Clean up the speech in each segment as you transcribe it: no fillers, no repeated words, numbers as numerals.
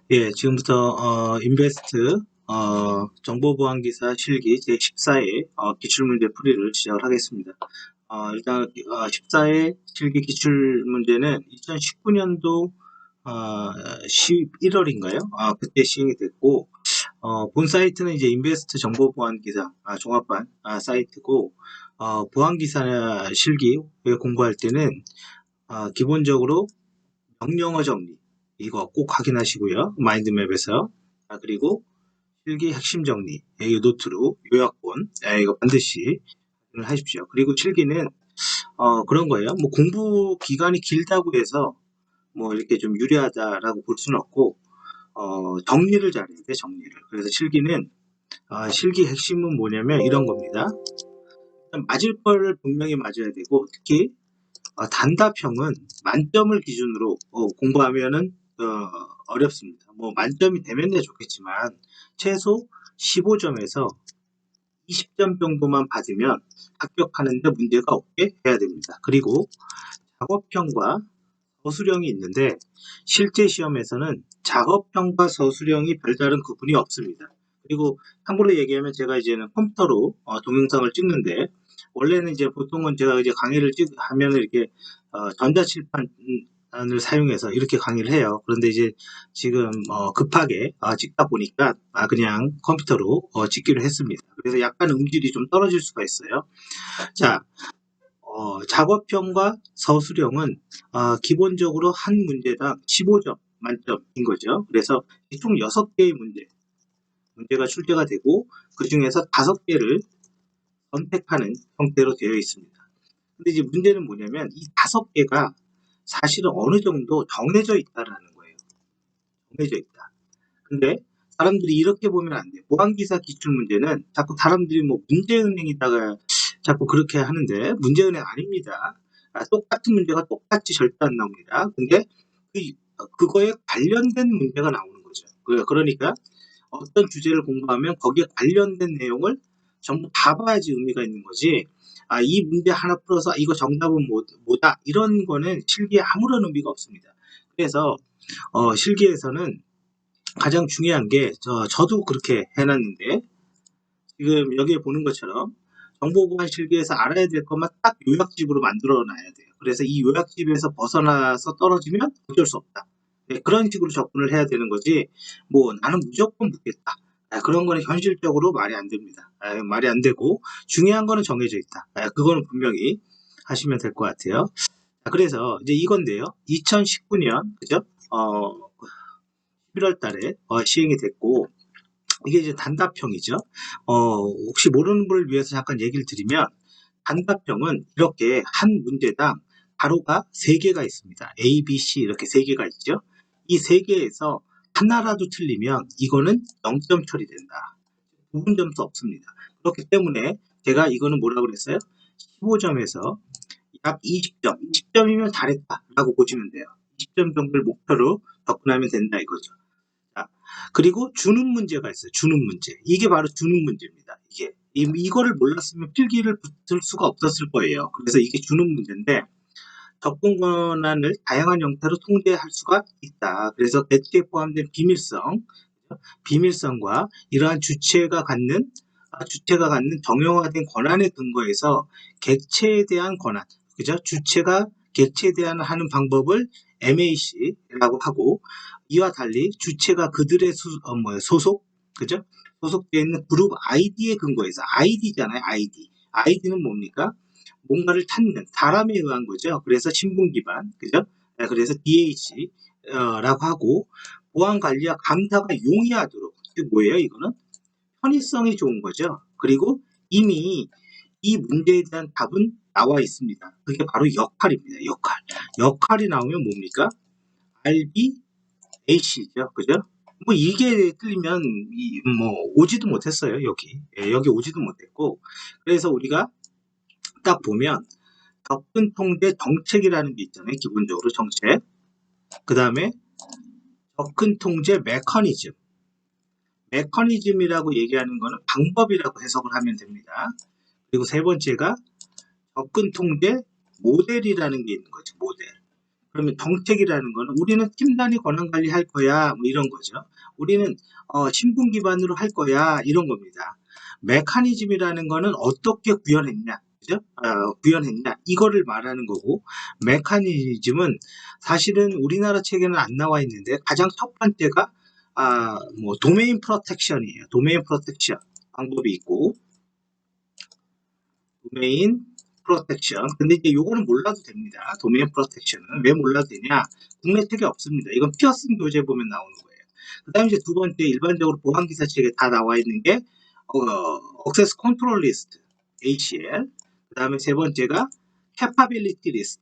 예, 지금부터 인베스트 정보보안기사 실기 제14회 기출문제 풀이를 시작을 하겠습니다. 일단 14회 실기 기출문제는 2019년도 11월인가요? 그때 시행이 됐고 본 사이트는 이제 인베스트 정보보안기사 종합반 사이트고 보안기사 실기 공부할 때는 기본적으로 명령어 정리 이거 꼭 확인하시고요. 마인드맵에서 그리고 실기 핵심 정리 이 노트로 요약본 이거 반드시 확인을 하십시오. 그리고 실기는 그런 거예요. 뭐 공부 기간이 길다고 해서 뭐 이렇게 좀 유리하다라고 볼 수는 없고 정리를 잘해야 돼 정리를. 그래서 실기는 실기 핵심은 뭐냐면 이런 겁니다. 맞을 거를 분명히 맞아야 되고 특히 단답형은 만점을 기준으로 공부하면은 어렵습니다. 뭐 만점이 되면 좋겠지만 최소 15점에서 20점 정도만 받으면 합격하는데 문제가 없게 해야 됩니다. 그리고 작업형과 서술형이 있는데 실제 시험에서는 작업형과 서술형이 별다른 구분이 없습니다. 그리고 참고로 얘기하면 제가 이제는 컴퓨터로 동영상을 찍는데 원래는 이제 보통은 제가 이제 강의를 하면 이렇게 전자칠판을 사용해서 이렇게 강의를 해요. 그런데 이제 지금 급하게 찍다 보니까 그냥 컴퓨터로 찍기로 했습니다. 그래서 약간 음질이 좀 떨어질 수가 있어요. 자, 작업형과 서술형은 기본적으로 한 문제당 15점 만점인 거죠. 그래서 총 6개의 문제가 출제가 되고 그 중에서 5개를 선택하는 형태로 되어 있습니다. 근데 이제 문제는 뭐냐면 이 5개가 사실은 어느 정도 정해져 있다라는 거예요. 정해져 있다. 근데 사람들이 이렇게 보면 안 돼요. 보안기사 기출문제는 자꾸 사람들이 뭐 문제은행이다가 자꾸 그렇게 하는데 문제은행 아닙니다. 똑같은 문제가 똑같이 절대 안 나옵니다. 근데 그거에 관련된 문제가 나오는 거죠. 그러니까 어떤 주제를 공부하면 거기에 관련된 내용을 전부 다 봐야지 의미가 있는 거지. 이 문제 하나 풀어서 이거 정답은 뭐다 이런 거는 실기에 아무런 의미가 없습니다. 그래서 실기에서는 가장 중요한 게 저도 그렇게 해놨는데 지금 여기에 보는 것처럼 정보보안 실기에서 알아야 될 것만 딱 요약집으로 만들어 놔야 돼요. 그래서 이 요약집에서 벗어나서 떨어지면 어쩔 수 없다. 네, 그런 식으로 접근을 해야 되는 거지 뭐 나는 무조건 묻겠다. 그런 거는 현실적으로 말이 안 됩니다. 말이 안 되고 중요한 거는 정해져 있다. 그거는 분명히 하시면 될 것 같아요. 그래서 이제 이건데요. 2019년 그죠? 11월 달에 시행이 됐고 이게 이제 단답형이죠. 혹시 모르는 분을 위해서 잠깐 얘기를 드리면 단답형은 이렇게 한 문제당 가로가 3개가 있습니다. A, B, C 이렇게 3개가 있죠. 이 3개에서 하나라도 틀리면 이거는 0점 처리된다. 부분 점수 없습니다. 그렇기 때문에 제가 이거는 뭐라고 그랬어요? 15점에서 약 20점, 20점이면 잘했다라고 보시면 돼요. 20점 정도를 목표로 접근하면 된다 이거죠. 자, 그리고 주는 문제가 있어요. 주는 문제. 이게 바로 주는 문제입니다. 이거를 몰랐으면 필기를 붙을 수가 없었을 거예요. 그래서 이게 주는 문제인데 접근 권한을 다양한 형태로 통제할 수가 있다. 그래서 배치에 포함된 비밀성과 이러한 주체가 갖는 정형화된 권한에 근거해서 객체에 대한 권한, 그죠? 주체가 객체에 대한 하는 방법을 MAC라고 하고 이와 달리 주체가 그들의 소속, 그죠? 소속되어 있는 그룹 아이디에 근거해서 아이디잖아요, 아이디. 아이디는 뭡니까? 뭔가를 찾는 사람에 의한 거죠. 그래서 신분 기반, 그죠? 그래서 DH라고 하고 보안 관리와 감사가 용이하도록 이게 뭐예요? 이거는 편의성이 좋은 거죠. 그리고 이미 이 문제에 대한 답은 나와 있습니다. 그게 바로 역할입니다. 역할이 나오면 뭡니까? RB, A죠. 그죠? 뭐 이게 틀리면 뭐 오지도 못했어요. 여기 오지도 못했고 그래서 우리가 딱 보면 접근 통제 정책이라는 게 있잖아요. 기본적으로 정책. 그 다음에 접근 통제 메커니즘. 메커니즘이라고 얘기하는 거는 방법이라고 해석을 하면 됩니다. 그리고 세 번째가 접근 통제 모델이라는 게 있는 거죠. 모델. 그러면 정책이라는 거는 우리는 팀 단위 권한 관리할 거야, 뭐 이런 거죠. 우리는 신분 기반으로 할 거야, 이런 겁니다. 메커니즘이라는 거는 어떻게 구현했냐, 그죠? 구현했냐, 이거를 말하는 거고, 메커니즘은 사실은 우리나라 책에는 안 나와 있는데 가장 첫 번째가 뭐 도메인 프로텍션이에요. 도메인 프로텍션 방법이 있고, 도메인 프로텍션. 근데 이제 요거는 몰라도 됩니다. 도메인 프로텍션은 왜 몰라도 되냐? 국내 책에 없습니다. 이건 피어슨 교재 보면 나오는 거예요. 그 다음에 이제 두 번째, 일반적으로 보안기사 책에 다 나와 있는 게 Access Control List, ACL. 그 다음에 세 번째가 Capability List,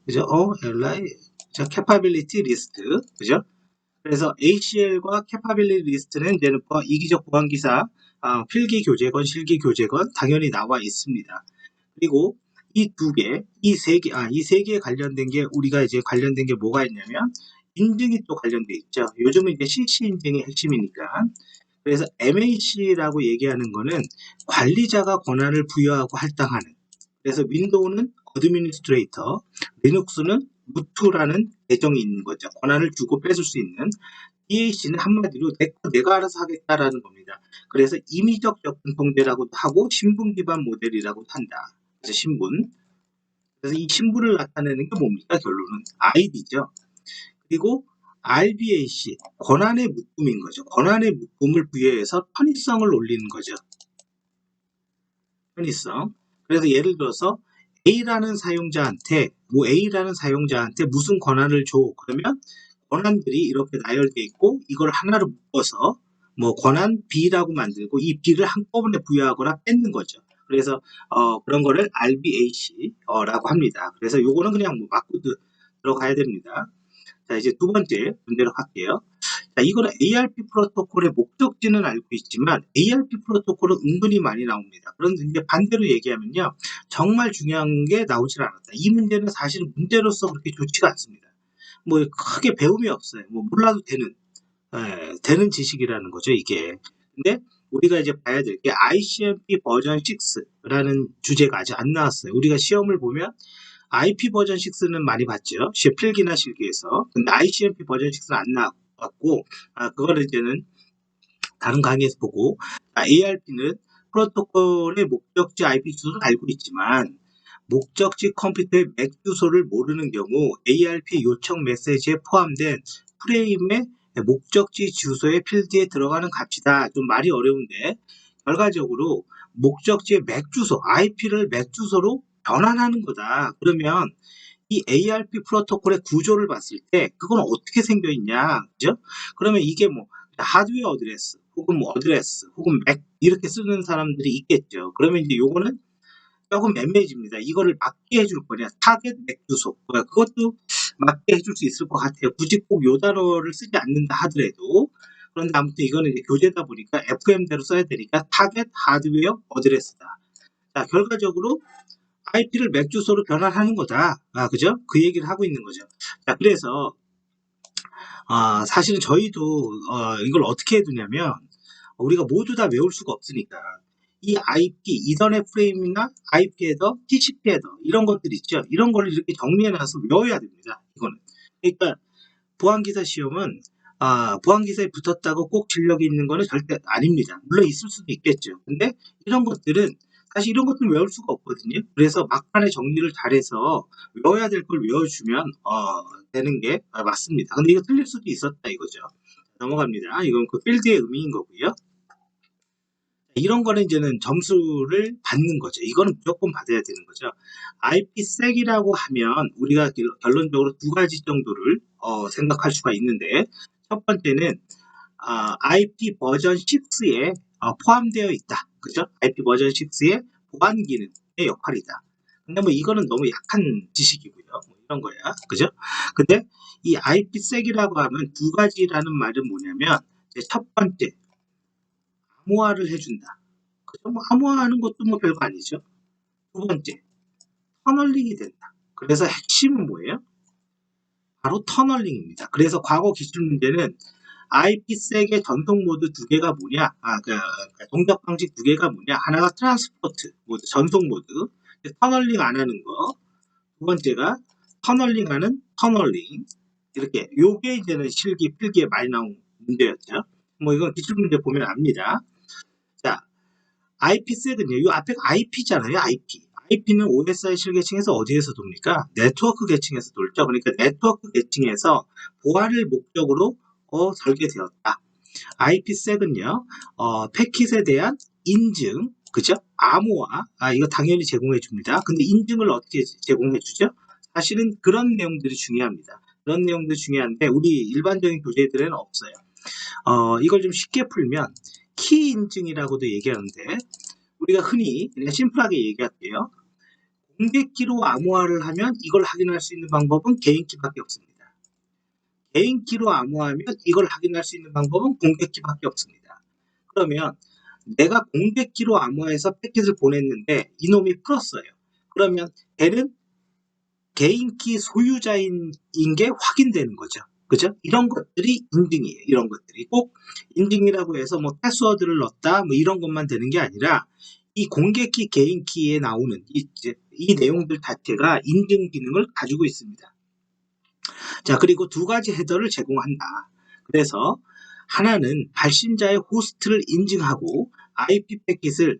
그죠? LI, Capability List, 그죠? 그래서 ACL과 Capability List는 이제는 이기적 보안기사 필기 교재건 실기 교재건 당연히 나와 있습니다. 그리고 이 두 개, 이 세 개에 관련된 게 우리가 이제 관련된 게 뭐가 있냐면 인증이 또 관련돼 있죠. 요즘은 이제 CC 인증이 핵심이니까. 그래서 MAC라고 얘기하는 거는 관리자가 권한을 부여하고 할당하는. 그래서 윈도우는 어드미니스트레이터, 리눅스는 루트라는 계정이 있는 거죠. 권한을 주고 뺏을 수 있는. DAC는 한마디로 내가 알아서 하겠다라는 겁니다. 그래서 임의적 접근 통제라고도 하고 신분 기반 모델이라고 한다. 그래서 신분. 그래서 이 신분을 나타내는 게 뭡니까? 결론은 아이디죠. 그리고 RBAC, 권한의 묶음인 거죠. 권한의 묶음을 부여해서 편의성을 올리는 거죠. 편의성. 그래서 예를 들어서 A라는 사용자한테 무슨 권한을 줘. 그러면 권한들이 이렇게 나열되어 있고 이걸 하나로 묶어서 뭐 권한 B라고 만들고 이 B를 한꺼번에 부여하거나 뺏는 거죠. 그래서 그런 거를 RBAC라고 합니다. 그래서 요거는 그냥 뭐 맞고 들어가야 됩니다. 자, 이제 두 번째 문제로 갈게요. 자, 이거는 ARP 프로토콜의 목적지는 알고 있지만 ARP 프로토콜은 은근히 많이 나옵니다. 그런데 이제 반대로 얘기하면요. 정말 중요한 게 나오질 않았다. 이 문제는 사실 문제로서 그렇게 좋지가 않습니다. 뭐 크게 배움이 없어요. 뭐 몰라도 되는 지식이라는 거죠, 이게. 근데 우리가 이제 봐야 될 게 ICMP 버전 6라는 주제가 아직 안 나왔어요. 우리가 시험을 보면 IP 버전 6는 많이 봤죠. 필기나 실기에서. 근데 ICMP 버전 6는 안 나왔고, 그거를 이제는 다른 강의에서 보고, ARP는 프로토콜의 목적지 IP 주소를 알고 있지만, 목적지 컴퓨터의 맥 주소를 모르는 경우 ARP 요청 메시지에 포함된 프레임의 목적지 주소의 필드에 들어가는 값이다. 좀 말이 어려운데, 결과적으로 목적지의 맥 주소, IP를 맥 주소로 변환하는 거다. 그러면 이 ARP 프로토콜의 구조를 봤을 때 그건 어떻게 생겨 있냐, 그죠? 그러면 이게 뭐 하드웨어 어드레스 혹은 뭐 어드레스 혹은 맥 이렇게 쓰는 사람들이 있겠죠. 그러면 이제 요거는 조금 애매해집니다. 이거를 맞게 해줄 거냐, 타겟 맥 주소, 그것도 맞게 해줄 수 있을 것 같아요. 굳이 꼭 요 단어를 쓰지 않는다 하더라도. 그런데 아무튼 이거는 이제 교재다 보니까 FM대로 써야 되니까 타겟 하드웨어 어드레스다. 자, 결과적으로 IP를 맥 주소로 변환하는 거다. 그죠? 그 얘기를 하고 있는 거죠. 자, 그래서 사실은 저희도 이걸 어떻게 해두냐면 우리가 모두 다 외울 수가 없으니까 이 IP, 이더넷 프레임이나 IP 헤더, TCP 헤더 이런 것들 있죠. 이런 걸 이렇게 정리해놔서 외워야 됩니다. 이거는. 그러니까 보안기사 시험은 보안기사에 붙었다고 꼭 진력이 있는 거는 절대 아닙니다. 물론 있을 수도 있겠죠. 근데 이런 것들은 사실 이런 것들은 외울 수가 없거든요. 그래서 막판에 정리를 잘해서 외워야 될 걸 외워주면 되는 게 맞습니다. 근데 이거 틀릴 수도 있었다 이거죠. 넘어갑니다. 이건 그 필드의 의미인 거고요. 이런 거는 이제는 점수를 받는 거죠. 이거는 무조건 받아야 되는 거죠. IPsek이라고 하면 우리가 결론적으로 두 가지 정도를 생각할 수가 있는데 첫 번째는 IP 버전 6에 포함되어 있다. 그죠? IP 버전 6의 보안 기능의 역할이다. 근데 뭐 이거는 너무 약한 지식이고요. 뭐 이런 거야. 그죠? 근데 이 IPsek이라고 하면 두 가지라는 말은 뭐냐면 첫 번째 암호화를 해준다. 그죠? 뭐 암호화하는 것도 뭐 별거 아니죠. 두 번째 터널링이 된다. 그래서 핵심은 뭐예요? 바로 터널링입니다. 그래서 과거 기출 문제는 IPsek의 전송 모드 두 개가 뭐냐? 동작 방식 두 개가 뭐냐? 하나가 트랜스포트 모드, 전송 모드. 터널링 안 하는 거. 두 번째가 터널링 하는 터널링. 이렇게 요게 이제는 실기 필기에 많이 나온 문제였죠. 뭐 이건 기출문제 보면 압니다. 자, IP색은요. 이 앞에 IP잖아요. IP. IP는 OSI 실계층에서 어디에서 돕니까? 네트워크 계층에서 돌죠. 그러니까 네트워크 계층에서 보안을 목적으로 설계되었다. IP색은요. 패킷에 대한 인증, 그죠? 암호화, 이거 당연히 제공해 줍니다. 근데 인증을 어떻게 제공해 주죠? 사실은 그런 내용들이 중요합니다. 그런 내용들이 중요한데 우리 일반적인 교재들에는 없어요. 이걸 좀 쉽게 풀면 키 인증이라고도 얘기하는데 우리가 흔히 그냥 심플하게 얘기할게요. 공개키로 암호화를 하면 이걸 확인할 수 있는 방법은 개인키밖에 없습니다. 개인키로 암호화하면 이걸 확인할 수 있는 방법은 공개키밖에 없습니다. 그러면 내가 공개키로 암호화해서 패킷을 보냈는데 이놈이 풀었어요. 그러면 걔는 개인키 소유자인 게 확인되는 거죠. 그죠? 이런 것들이 인증이에요. 이런 것들이 꼭 인증이라고 해서 뭐 패스워드를 넣었다 뭐 이런 것만 되는 게 아니라 이 공개키 개인키에 나오는 이 내용들 자체가 인증 기능을 가지고 있습니다. 자, 그리고 두 가지 헤더를 제공한다. 그래서 하나는 발신자의 호스트를 인증하고 IP 패킷을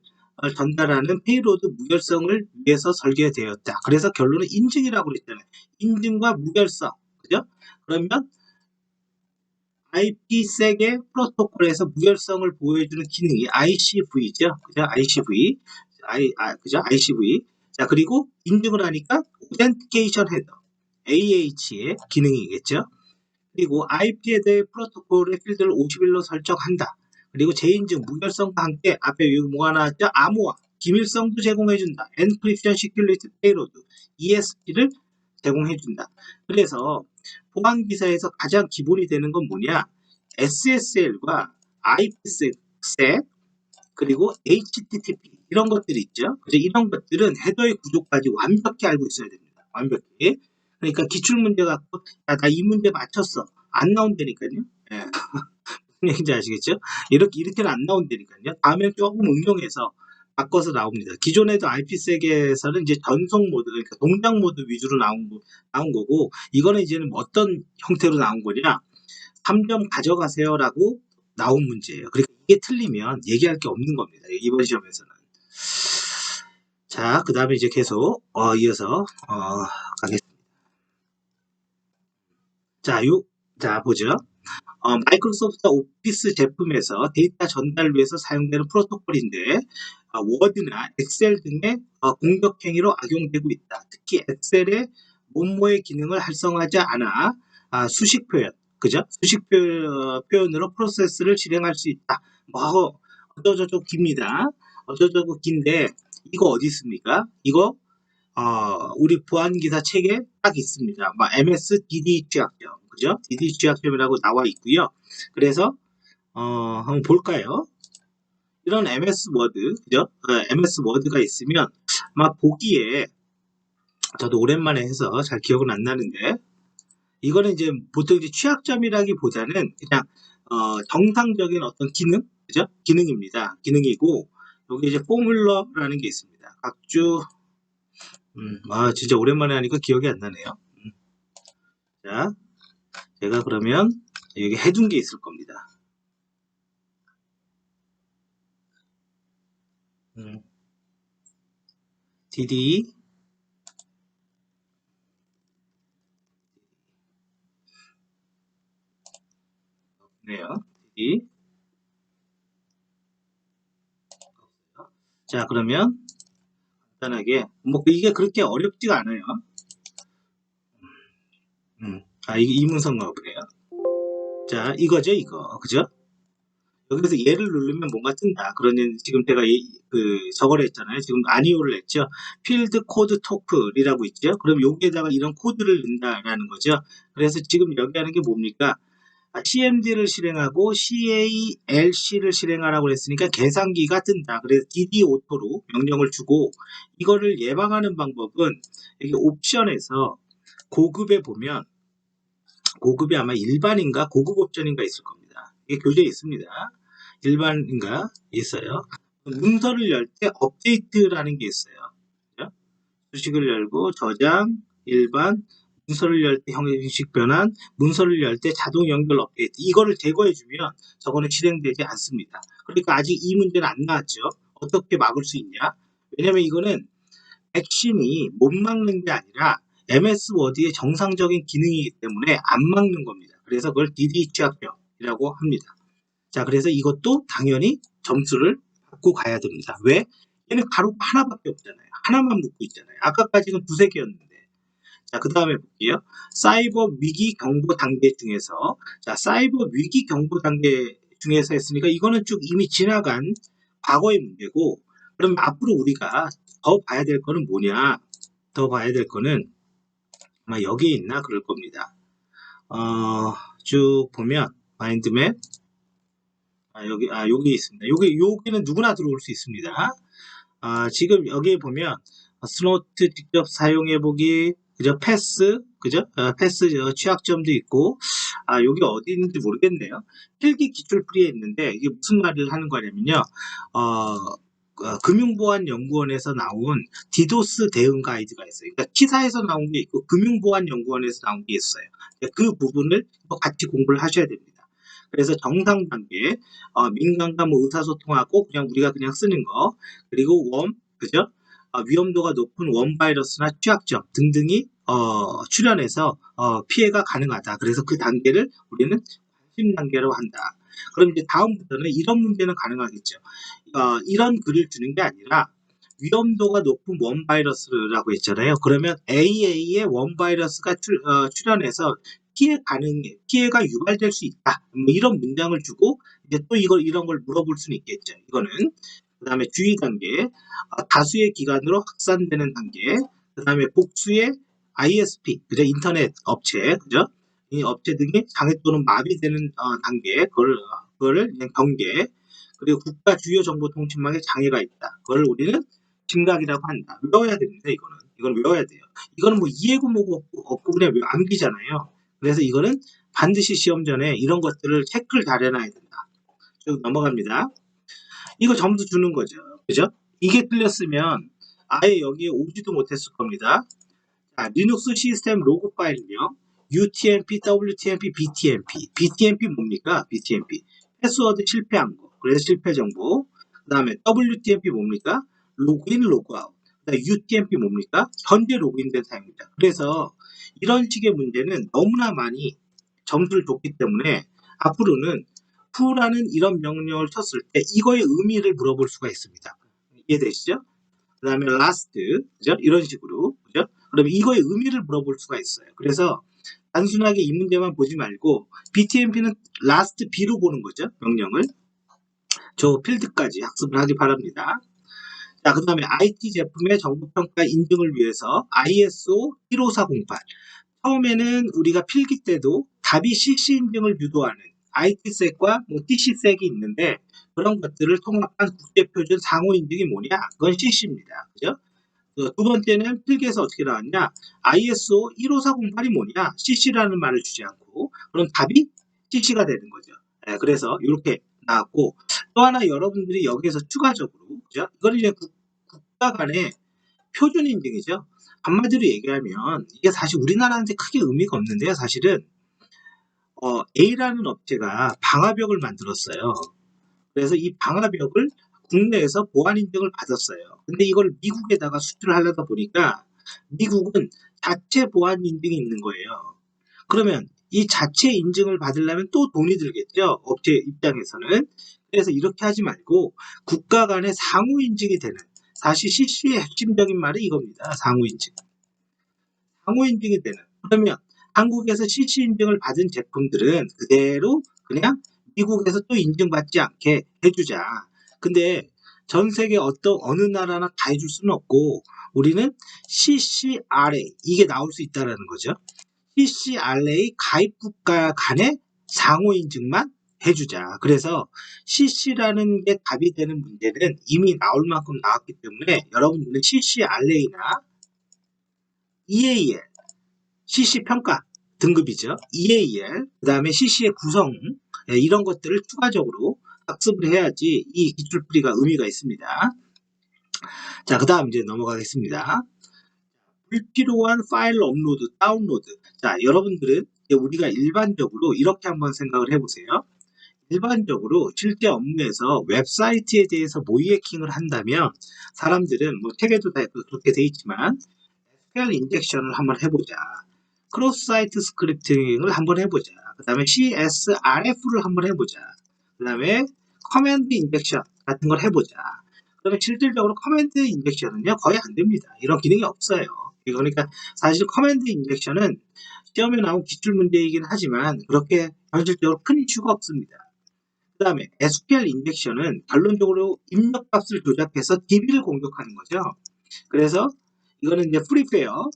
전달하는 페이로드 무결성을 위해서 설계되었다. 그래서 결론은 인증이라고 그랬잖아요. 인증과 무결성. 그죠? 그러면 IP색의 프로토콜에서 무결성을 보여주는 기능이 ICV죠. 그죠? ICV. 그죠? ICV. 자, 그리고 인증을 하니까 Authentication Header. AH의 기능이겠죠. 그리고 IP에 대해 프로토콜의 필드를 50일로 설정한다. 그리고 재인증, 무결성과 함께 앞에 여기 뭐가 나왔죠? 암호화, 기밀성도 제공해준다. Encryption Security Payload, ESP를 제공해준다. 그래서 보안기사에서 가장 기본이 되는 건 뭐냐? SSL과 IPsec, 그리고 HTTP 이런 것들이 있죠. 그래서 이런 것들은 헤더의 구조까지 완벽히 알고 있어야 됩니다. 완벽히. 그러니까 기출문제 갖고 나 이 문제 맞췄어. 안 나온다니까요. 예. 무슨 얘기인지 아시겠죠? 이렇게는 안 나온다니까요. 다음에 조금 응용해서 바꿔서 나옵니다. 기존에도 IP색에서는 이제 전송 모드, 그러니까 동작 모드 위주로 나온 거고, 이거는 이제는 어떤 형태로 나온 거냐? 3점 가져가세요라고 나온 문제예요. 그러니까 이게 틀리면 얘기할 게 없는 겁니다. 이번 시험에서는. 자, 그 다음에 이제 계속 이어서 가겠습니다. 자, 보죠. 마이크로소프트 오피스 제품에서 데이터 전달을 위해서 사용되는 프로토콜인데 워드나 엑셀 등의 공격 행위로 악용되고 있다. 특히 엑셀의 모모의 기능을 활성화하지 않아 수식 표현, 그죠? 수식 표현으로 프로세스를 실행할 수 있다. 뭐 어쩌저쩌고 깁니다. 어쩌저쩌고 긴데 이거 어디 있습니까? 이거 우리 보안기사 책에 딱 있습니다. MS DD 취약점, 그죠? DD 취약점이라고 나와 있고요. 그래서 한번 볼까요? 이런 MS 워드, 그죠? MS 워드가 있으면 아마 보기에 저도 오랜만에 해서 잘 기억은 안 나는데 이거는 이제 보통 이제 취약점이라기보다는 그냥 정상적인 어떤 기능, 그죠? 기능입니다. 기능이고 여기 이제 포뮬러라는 게 있습니다. 각주 진짜 오랜만에 하니까 기억이 안 나네요. 자, 제가 그러면 여기 해둔 게 있을 겁니다. DD 네요. DD 자, 그러면 간단하게 뭐 이게 그렇게 어렵지가 않아요. 이게 이문성인가 보네요. 자, 이거죠, 이거. 그죠? 여기서 얘를 누르면 뭔가 뜬다. 그러면 지금 제가 저걸 했잖아요. 지금 아니오를 했죠. 필드 코드 토클이라고 있죠. 그럼 여기에다가 이런 코드를 넣는다라는 거죠. 그래서 지금 여기 하는 게 뭡니까? CMD를 실행하고 CALC를 실행하라고 했으니까 계산기가 뜬다. 그래서 DD 오토로 명령을 주고 이거를 예방하는 방법은 여기 옵션에서 고급에 보면 고급이 아마 일반인가 고급 옵션인가 있을 겁니다. 이게 교재에 있습니다. 일반인가 있어요. 문서를 열 때 업데이트라는 게 있어요. 그죠? 수식을 열고 저장, 일반, 문서를 열 때 형식 변환, 문서를 열 때 자동 연결 업데이트. 이거를 제거해주면 저거는 실행되지 않습니다. 그러니까 아직 이 문제는 안 나왔죠. 어떻게 막을 수 있냐? 왜냐면 이거는 백신이 못 막는 게 아니라 MS 워드의 정상적인 기능이기 때문에 안 막는 겁니다. 그래서 그걸 DD 취약점이라고 합니다. 자, 그래서 이것도 당연히 점수를 받고 가야 됩니다. 왜? 얘는 가로가 하나밖에 없잖아요. 하나만 묶고 있잖아요. 아까까지는 두세 개였는데. 자, 그 다음에 볼게요. 사이버 위기 경보 단계 중에서, 자, 사이버 위기 경보 단계 중에서 했으니까 이거는 쭉 이미 지나간 과거의 문제고, 그럼 앞으로 우리가 더 봐야 될 거는 뭐냐? 더 봐야 될 거는 아마 여기에 있나 그럴 겁니다. 쭉 보면 마인드맵, 여기 있습니다. 여기는 누구나 들어올 수 있습니다. 지금 여기에 보면 스노트 직접 사용해보기, 그죠? 패스, 그죠? 패스 취약점도 있고, 여기 어디 있는지 모르겠네요. 필기 기출풀이에 있는데 이게 무슨 말을 하는 거냐면요. 금융보안연구원에서 나온 디도스 대응 가이드가 있어요. 그러니까 키사에서 나온 게 있고 금융보안연구원에서 나온 게 있어요. 그 부분을 같이 공부를 하셔야 됩니다. 그래서 정상 단계, 민간과 뭐 의사소통하고 그냥 우리가 그냥 쓰는 거, 그리고 그죠? 위험도가 높은 원 바이러스나 취약점 등등이 출현해서 피해가 가능하다. 그래서 그 단계를 우리는 관심 단계로 한다. 그럼 이제 다음부터는 이런 문제는 가능하겠죠. 이런 글을 주는 게 아니라 위험도가 높은 원 바이러스라고 했잖아요. 그러면 AA의 원 바이러스가 출현해서 피해가 유발될 수 있다. 뭐 이런 문장을 주고 이제 또 이런 걸 물어볼 수는 있겠죠. 이거는 그 다음에 주의 단계, 다수의 기관으로 확산되는 단계, 그 다음에 복수의 ISP, 그죠? 인터넷 업체, 그죠? 이 업체 등이 장애 또는 마비되는 단계, 그거를 그냥 경계, 그리고 국가 주요 정보 통신망에 장애가 있다. 그걸 우리는 증각이라고 한다. 외워야 됩니다. 이건 외워야 돼요. 이거는 뭐 이해고 뭐고 없고 그냥 암기잖아요. 그래서 이거는 반드시 시험 전에 이런 것들을 체크를 잘 해놔야 된다. 쭉 넘어갑니다. 이거 점수 주는 거죠. 그죠? 이게 틀렸으면 아예 여기에 오지도 못했을 겁니다. 자, 리눅스 시스템 로그 파일명 UTMP, WTMP, BTMP. BTMP 뭡니까? BTMP. 패스워드 실패한 거. 그래서 실패 정보. 그 다음에 WTMP 뭡니까? 로그인, 로그아웃. 그다음에 UTMP 뭡니까? 현재 로그인된 사용자. 그래서 이런 식의 문제는 너무나 많이 점수를 줬기 때문에 앞으로는 to라는 이런 명령을 쳤을 때 이거의 의미를 물어볼 수가 있습니다. 이해되시죠? 그 다음에 last, 그죠? 이런 식으로, 그죠? 그러면 이거의 의미를 물어볼 수가 있어요. 그래서 단순하게 이 문제만 보지 말고 BTMP는 last B로 보는 거죠. 명령을. 저 필드까지 학습을 하기 바랍니다. 자, 그 다음에 IT 제품의 정보평가 인증을 위해서 ISO 15408. 처음에는 우리가 필기 때도 답이 CC 인증을 유도하는 IT색과 뭐 TC색이 있는데 그런 것들을 통합한 국제표준 상호 인증이 뭐냐? 그건 CC입니다. 그죠? 두 번째는 필기에서 어떻게 나왔냐? ISO 15408이 뭐냐? CC라는 말을 주지 않고 그럼 답이 CC가 되는 거죠. 그래서 이렇게 나왔고 또 하나 여러분들이 여기에서 추가적으로 그죠? 이거는 이제 국가 간의 표준 인증이죠. 한마디로 얘기하면 이게 사실 우리나라한테 크게 의미가 없는데요. 사실은 A라는 업체가 방화벽을 만들었어요. 그래서 이 방화벽을 국내에서 보안 인증을 받았어요. 근데 이걸 미국에다가 수출을 하려다 보니까 미국은 자체 보안 인증이 있는 거예요. 그러면 이 자체 인증을 받으려면 또 돈이 들겠죠. 업체 입장에서는. 그래서 이렇게 하지 말고 국가 간의 상호 인증이 되는, 사실 CC의 핵심적인 말이 이겁니다. 상호 인증. 상호 인증이 되는. 그러면 한국에서 CC 인증을 받은 제품들은 그대로 그냥 미국에서 또 인증받지 않게 해주자. 근데 전 세계 어느 나라나 다 해줄 수는 없고 우리는 CCRA 이게 나올 수 있다는 거죠. CCRA 가입 국가 간의 상호 인증만 해주자. 그래서 CC라는 게 답이 되는 문제는 이미 나올 만큼 나왔기 때문에 여러분들은 CCRA나 EAL, CC 평가 등급이죠. EAL, 그 다음에 CC의 구성, 이런 것들을 추가적으로 학습을 해야지 이 기출풀이가 의미가 있습니다. 자, 그 다음 이제 넘어가겠습니다. 불필요한 파일 업로드, 다운로드. 자, 여러분들은 이제 우리가 일반적으로 이렇게 한번 생각을 해보세요. 일반적으로 실제 업무에서 웹사이트에 대해서 모의 해킹을 한다면 사람들은 뭐 책에도 다 그렇게 돼 있지만 SQL 인젝션을 한번 해보자. 크로스 사이트 스크립팅을 한번 해보자. 그 다음에 CSRF를 한번 해보자. 그 다음에 커맨드 인젝션 같은 걸 해보자. 그러면 실질적으로 커맨드 인젝션은요 거의 안 됩니다. 이런 기능이 없어요. 그러니까 사실 커맨드 인젝션은 시험에 나온 기출 문제이긴 하지만 그렇게 현실적으로 큰 이슈가 없습니다. 그 다음에 SQL 인젝션은 결론적으로 입력값을 조작해서 DB를 공격하는 거죠. 그래서 이거는 이제 프리페어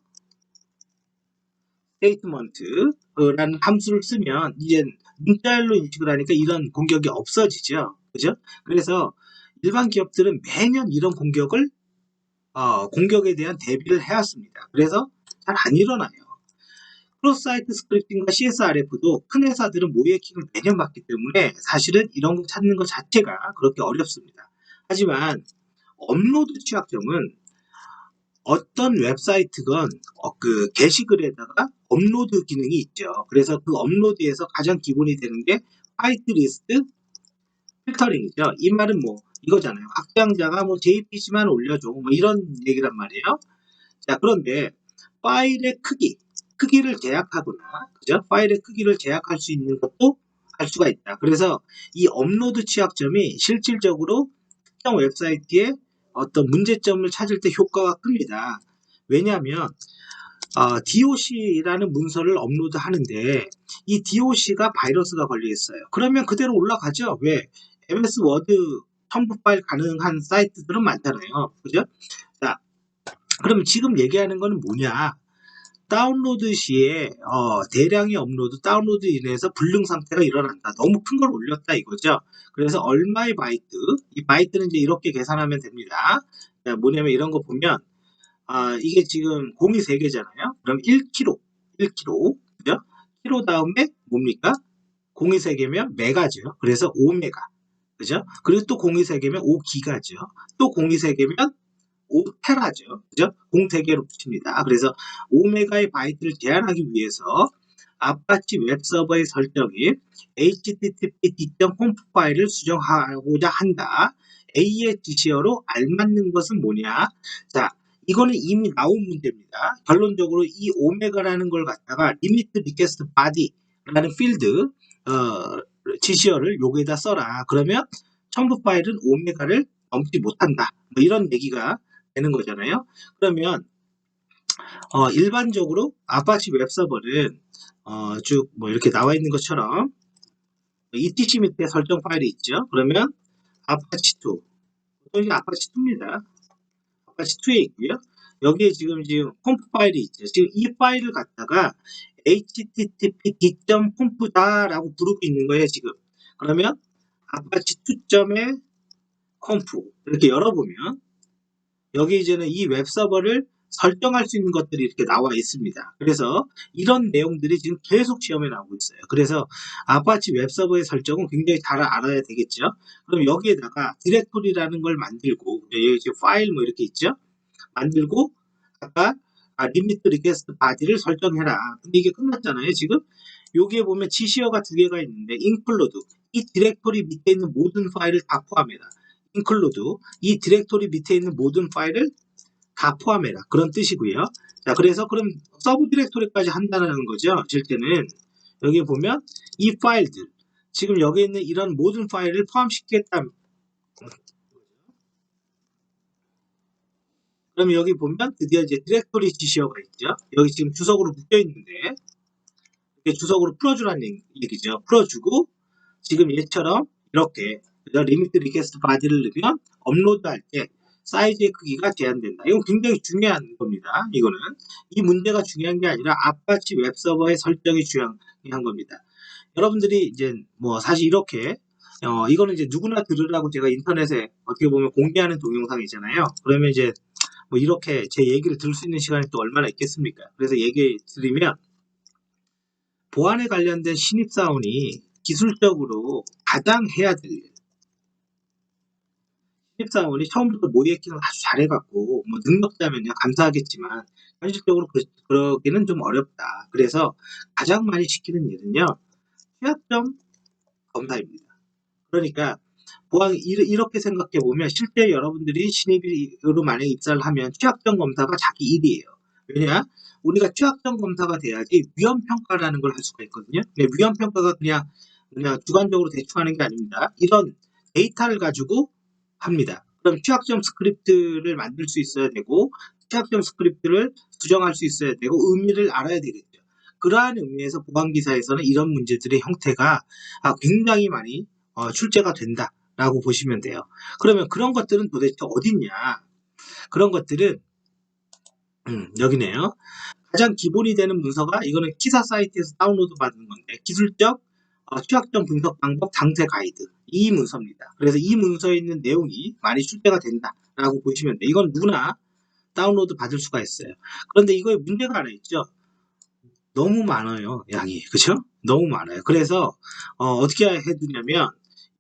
스테이트먼트라는 함수를 쓰면 이제 문자열로 인식을 하니까 이런 공격이 없어지죠. 그죠? 그래서 일반 기업들은 매년 이런 공격에 대한 대비를 해왔습니다. 그래서 잘 안 일어나요. 크로스 사이트 스크립팅과 CSRF도 큰 회사들은 모의 해킹을 매년 받기 때문에 사실은 이런 거 찾는 것 자체가 그렇게 어렵습니다. 하지만 업로드 취약점은 어떤 웹사이트건 그 게시글에다가 업로드 기능이 있죠. 그래서 그 업로드에서 가장 기본이 되는 게 화이트리스트 필터링이죠. 이 말은 뭐 이거잖아요. 확장자가 뭐 JPG만 올려줘 뭐 이런 얘기란 말이에요. 자, 그런데 파일의 크기를 제약하거나, 그죠? 파일의 크기를 제약할 수 있는 것도 할 수가 있다. 그래서 이 업로드 취약점이 실질적으로 특정 웹사이트의 어떤 문제점을 찾을 때 효과가 큽니다. 왜냐하면 DOC라는 문서를 업로드 하는데 이 DOC가 바이러스가 걸려 있어요. 그러면 그대로 올라가죠. 왜? MS 워드 첨부 파일 가능한 사이트들은 많잖아요. 그죠? 자, 그럼 지금 얘기하는 거는 뭐냐? 다운로드 시에 대량의 업로드, 다운로드 인해서 불능 상태가 일어난다. 너무 큰 걸 올렸다 이거죠. 그래서 얼마의 바이트, 이 바이트는 이제 이렇게 계산하면 됩니다. 뭐냐면 이런 거 보면 이게 지금 공이 3개잖아요. 그럼 1kg, 1kg, 그죠? kg 다음에 뭡니까? 공이 3개면 메가죠. 그래서 5메가, 그죠? 그리고 또 공이 3개면 5기가죠. 또 공이 3개면 5테라죠. 그죠? 공 3개로 붙입니다. 그래서 5메가의 바이트를 제한하기 위해서 아파치 웹서버의 설정이 http:/conf 파일을 수정하고자 한다. A의 지시어로 알맞는 것은 뭐냐? 자, 이거는 이미 나온 문제입니다. 결론적으로 이 오메가라는 걸 갖다가 limit request body라는 필드 지시어를 여기에다 써라. 그러면 첨부 파일은 오메가를 넘지 못한다. 뭐 이런 얘기가 되는 거잖아요. 그러면 일반적으로 아파치 웹서버는 쭉 뭐 이렇게 나와 있는 것처럼 etc 밑에 설정 파일이 있죠. 그러면 아파치2, 이게 아파치2입니다. 아파치2에 있고요. 여기에 지금 컴프 파일이 있죠. 지금 이 파일을 갖다가 http:/conf다라고 부르고 있는 거예요, 지금. 그러면 apache2.conf 이렇게 열어보면 여기 이제는 이 웹서버를 설정할 수 있는 것들이 이렇게 나와 있습니다. 그래서 이런 내용들이 지금 계속 시험에 나오고 있어요. 그래서 아파치 웹서버의 설정은 굉장히 잘 알아야 되겠죠. 그럼 여기에다가 디렉토리라는 걸 만들고 여기 지금 파일 뭐 이렇게 있죠. 만들고 아까 리미트 리퀘스트 바디를 설정해라. 근데 이게 끝났잖아요. 지금 여기에 보면 지시어가 2개가 있는데 include 이 디렉토리 밑에 있는 모든 파일을 다 포함해라. include 이 디렉토리 밑에 있는 모든 파일을 다 포함해라. 그런 뜻이고요. 자, 그래서 그럼 서브 디렉토리까지 한다는 거죠. 실제는 여기 보면 이 파일들 지금 여기 있는 이런 모든 파일을 포함시키겠다. 그럼 여기 보면 드디어 이제 디렉토리 지시어가 있죠. 여기 지금 주석으로 묶여 있는데 이렇게 주석으로 풀어주라는 얘기죠. 풀어주고 지금 얘처럼 이렇게 리미트 리퀘스트 바디를 넣으면 업로드할 때 사이즈의 크기가 제한된다. 이건 굉장히 중요한 겁니다. 이거는 이 문제가 중요한 게 아니라 아파치 웹서버의 설정이 중요한 겁니다. 여러분들이 이제 뭐 사실 이렇게 이거는 이제 누구나 들으라고 제가 인터넷에 어떻게 보면 공개하는 동영상이잖아요. 그러면 이제 뭐 이렇게 제 얘기를 들을 수 있는 시간이 또 얼마나 있겠습니까? 그래서 얘기 드리면 보안에 관련된 신입사원이 기술적으로 가장 해야 될 일, 신입사원이 처음부터 모의 해킹을 아주 잘해갖고 뭐 능력자면요 감사하겠지만 현실적으로 그러기는 좀 어렵다. 그래서 가장 많이 시키는 일은요 취약점 검사입니다. 그러니까 보안 이렇게 생각해 보면 실제 여러분들이 신입으로 만약에 입사를 하면 취약점 검사가 자기 일이에요. 왜냐? 우리가 취약점 검사가 돼야지 위험 평가라는 걸 할 수가 있거든요. 위험 평가가 그냥 주관적으로 대충 하는 게 아닙니다. 이런 데이터를 가지고 합니다. 그럼 취약점 스크립트를 만들 수 있어야 되고 취약점 스크립트를 수정할 수 있어야 되고 의미를 알아야 되겠죠. 그러한 의미에서 보안 기사에서는 이런 문제들의 형태가 굉장히 많이 출제가 된다라고 보시면 돼요. 그러면 그런 것들은 도대체 어딨냐? 그런 것들은 여기네요. 가장 기본이 되는 문서가 이거는 기사 사이트에서 다운로드 받은 건데 기술적 취약점 분석 방법 당세 가이드 이 문서입니다. 그래서 이 문서에 있는 내용이 많이 출제가 된다라고 보시면 돼요. 이건 누구나 다운로드 받을 수가 있어요. 그런데 이거에 문제가 하나 있죠. 너무 많아요. 양이. 그죠? 너무 많아요. 그래서 어떻게 해두냐면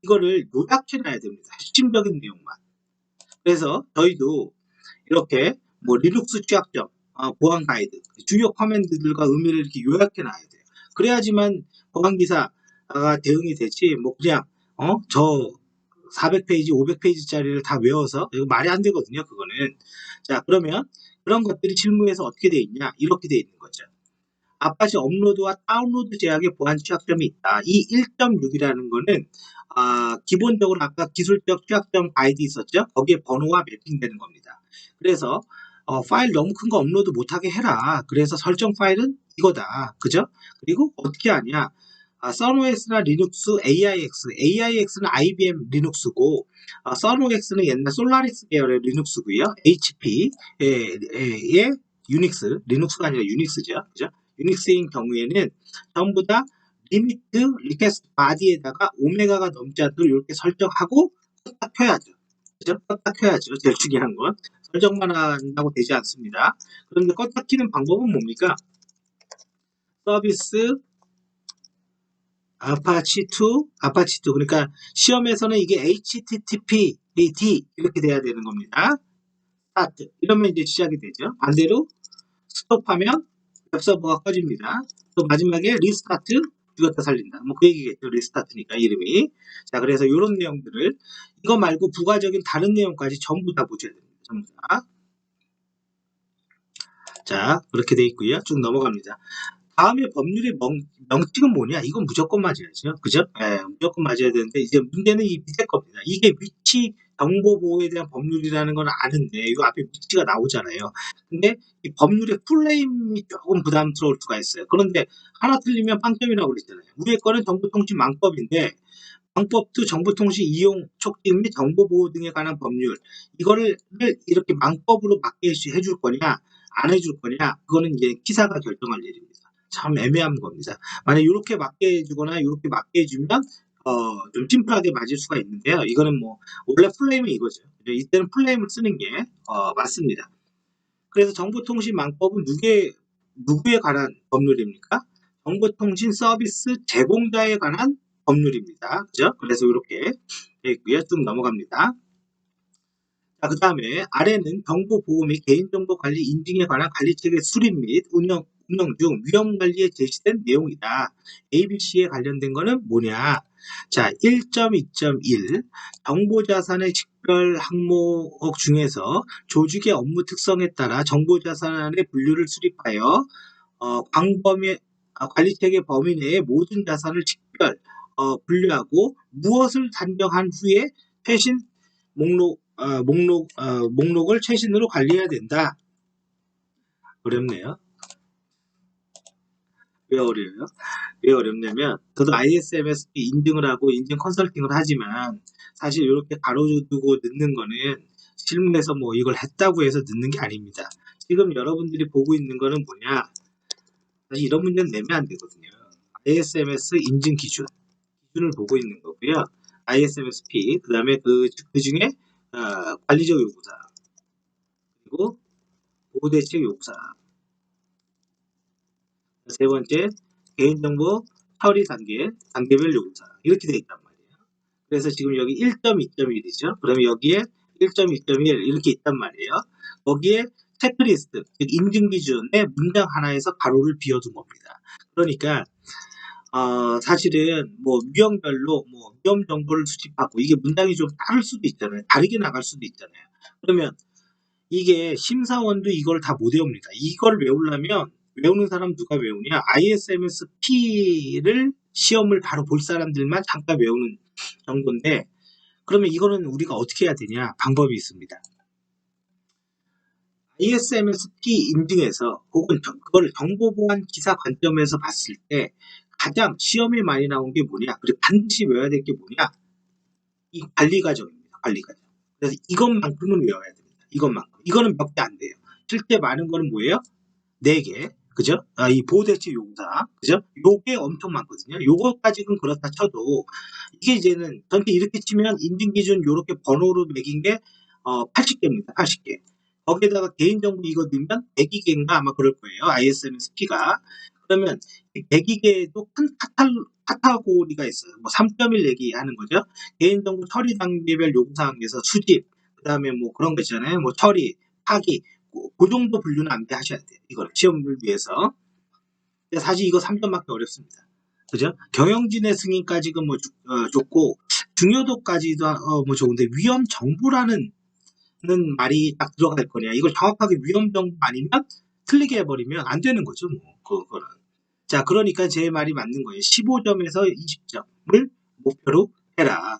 이거를 요약해놔야 됩니다. 핵심적인 내용만. 그래서 저희도 이렇게 뭐 리눅스 취약점, 보안 가이드, 주요 커맨드들과 의미를 이렇게 요약해놔야 돼요. 그래야지만 보안 기사가 대응이 되지 뭐 그냥 저 400페이지, 500페이지짜리를 다 외워서 이거 말이 안 되거든요. 그거는. 자 그러면 그런 것들이 실무에서 어떻게 돼 있냐? 이렇게 돼 있는 거죠. 아파치 업로드와 다운로드 제약의 보안 취약점이 있다. 이 1.6이라는 거는 기본적으로 아까 기술적 취약점 가이드 있었죠? 거기에 번호와 매핑되는 겁니다. 그래서 파일 너무 큰 거 업로드 못하게 해라. 그래서 설정 파일은 이거다. 그죠? 그리고 어떻게 하냐? 선OS나 리눅스 AIX는 IBM 리눅스고 선OS는 옛날 솔라리스 계열의 리눅스고요. HP의 유닉스, 리눅스가 아니라 유닉스죠. 그죠? 유닉스인 경우에는 전부 다 리미트 리퀘스트 바디에다가 오메가가 넘지 않도록 이렇게 설정하고 껐다 켜야죠. 그죠? 껐다 켜야죠. 제일 중요한 건 설정만 한다고 되지 않습니다. 그런데 껐다 키는 방법은 뭡니까? 서비스 아파치2 그러니까 시험에서는 이게 HTTP 이렇게 돼야 되는 겁니다. 스타트 이러면 이제 시작이 되죠. 반대로 스톱하면 웹서버가 꺼집니다. 또 마지막에 리스타트 죽였다 살린다. 뭐 그 얘기겠죠. 리스타트니까 이름이. 자 그래서 이런 내용들을 이거 말고 부가적인 다른 내용까지 전부 다 보셔야 됩니다. 전부 다. 자 그렇게 돼 있고요. 쭉 넘어갑니다. 다음에 법률의 명칭은 뭐냐? 이건 무조건 맞아야죠. 그죠? 예, 무조건 맞아야 되는데 이제 문제는 이 밑에 겁니다. 이게 위치 정보 보호에 대한 법률이라는 건 아는데 이 앞에 위치가 나오잖아요. 근데 이 법률의 풀네임이 조금 부담스러울 수가 있어요. 그런데 하나 틀리면 빵점이라고 그랬잖아요. 위에 거는 정보통신망법인데 망법도 정보통신 이용 촉진 및 정보보호 등에 관한 법률 이거를 이렇게 망법으로 맞게 해줄 거냐 안 해줄 거냐 그거는 이제 기사가 결정할 일입니다. 참 애매한 겁니다. 만약 이렇게 맞게 해주거나 이렇게 맞게 해주면 좀 심플하게 맞을 수가 있는데요. 이거는 뭐 원래 풀네임은 이거죠. 이때는 풀네임을 쓰는 게 맞습니다. 그래서 정보통신망법은 누구에 관한 법률입니까? 정보통신 서비스 제공자에 관한 법률입니다. 그죠? 그래서 이렇게 되어 있고요. 쭉 넘어갑니다. 자, 그 다음에 아래는 정보보호 및 개인정보 관리 인증에 관한 관리체계 수립 및 운영 중 위험관리에 제시된 내용이다. ABC에 관련된 거는 뭐냐? 자, 1.2.1 정보자산의 식별 항목 중에서 조직의 업무 특성에 따라 정보자산의 분류를 수립하여 광범위의 관리체계 범위 내의 모든 자산을 식별, 분류하고 무엇을 산정한 후에 최신 목록을 최신으로 관리해야 된다. 어렵네요. 왜 어려워요? 왜 어렵냐면 저도 ISMS 인증을 하고 인증 컨설팅을 하지만 사실 이렇게 가로두고 넣는 거는 실무에서 뭐 이걸 했다고 해서 넣는 게 아닙니다. 지금 여러분들이 보고 있는 거는 뭐냐? 사실 이런 문제는 내면 안 되거든요. ISMS 인증 기준을 보고 있는 거고요. ISMSP 그 다음에 그 중에 관리적 요구사 그리고 보호대책 요구사 세 번째 개인정보 처리 단계별 요구사 이렇게 돼 있단 말이에요. 그래서 지금 여기 1.2.1이죠. 그러면 여기에 1.1.1 이렇게 있단 말이에요. 거기에 체크리스트, 즉 인증 기준의 문장 하나에서 가로를 비워둔 겁니다. 그러니까 사실은 뭐 유형별로 뭐 위험 정보를 수집하고 이게 문장이 좀 다를 수도 있잖아요. 다르게 나갈 수도 있잖아요. 그러면 이게 심사원도 이걸 다 못 외웁니다. 이걸 외우려면 외우는 사람 누가 외우냐? ISMSP를 시험을 바로 볼 사람들만 잠깐 외우는 정도인데, 그러면 이거는 우리가 어떻게 해야 되냐? 방법이 있습니다. ISMSP 인증에서 혹은 그걸 정보보안 기사 관점에서 봤을 때 가장 시험에 많이 나온 게 뭐냐? 그리고 반드시 외워야 될 게 뭐냐? 이 관리 과정입니다. 관리 과정. 그래서 이것만큼은 외워야 됩니다. 이것만큼. 이거는 몇 개 안 돼요. 실제 많은 거는 뭐예요? 4개. 그죠? 이 보호대체 용사. 그죠? 요게 엄청 많거든요. 요거까지는 그렇다 쳐도 이게 이제는 전체 이렇게 치면 인증기준 요렇게 번호로 매긴 게 80개입니다. 80개. 거기에다가 개인정보 이거 넣으면 102개인가 아마 그럴 거예요. ISMSP가. 그러면 이 102개에도 큰 카테고리가 있어요. 뭐 3.1 얘기하는 거죠. 개인정보 처리 단계별 요구사항에서 수집, 그 다음에 뭐 그런 거 있잖아요. 뭐 처리, 파기, 그 정도 분류는 안 돼 하셔야 돼요. 이걸 시험을 위해서. 근데 사실 이거 3점밖에 어렵습니다. 그죠? 경영진의 승인까지가 뭐 좋고 중요도까지도 뭐 좋은데 위험 정보라는 말이 딱 들어갈 거냐? 이걸 정확하게 위험 정보 아니면 틀리게 해버리면 안 되는 거죠. 뭐 그거는. 자, 그러니까 제 말이 맞는 거예요. 15점에서 20점을 목표로 해라.